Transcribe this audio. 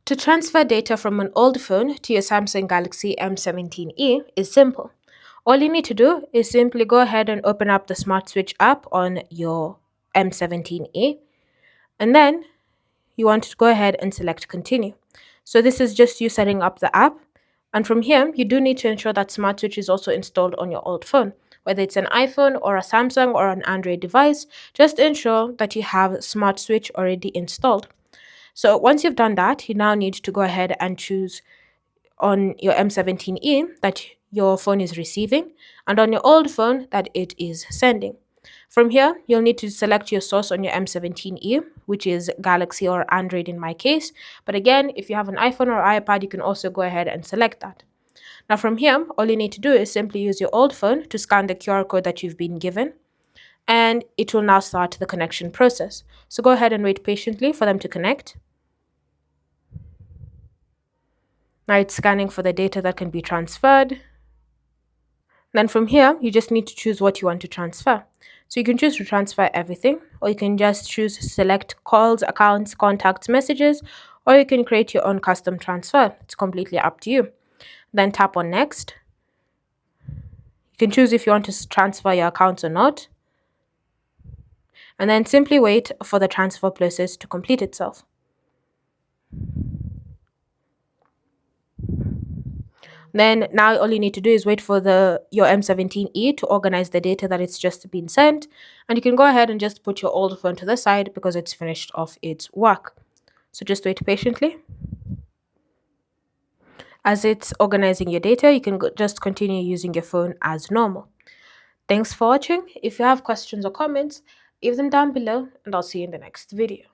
To transfer data from an old phone to your Samsung Galaxy M17e is simple. All you need to do is simply go ahead and open up the Smart Switch app on your M17e, and then you want to go ahead and select continue. So this is just you setting up the app. And from here, you do need to ensure that Smart Switch is also installed on your old phone. Whether it's an iPhone or a Samsung or an Android device, just ensure that you have Smart Switch already installed. So once you've done that, you now need to go ahead and choose on your M17e that your phone is receiving and on your old phone that it is sending. From here, you'll need to select your source on your M17e, which is Galaxy or Android in my case. But again, if you have an iPhone or iPad, you can also go ahead and select that. Now from here, all you need to do is simply use your old phone to scan the QR code that you've been given, and it will now start the connection process. So go ahead and wait patiently for them to connect. Now it's scanning for the data that can be transferred. Then from here, you just need to choose what you want to transfer. So you can choose to transfer everything, or you can just choose select calls, accounts, contacts, messages, or you can create your own custom transfer. It's completely up to you. Then tap on next. You can choose if you want to transfer your accounts or not. And then simply wait for the transfer process to complete itself. Then now all you need to do is wait for your M17e to organize the data that it's just been sent, and you can go ahead and just put your old phone to the side because it's finished off its work. So just wait patiently. As it's organizing your data, you can just continue using your phone as normal. Thanks for watching. If you have questions or comments, leave them down below, and I'll see you in the next video.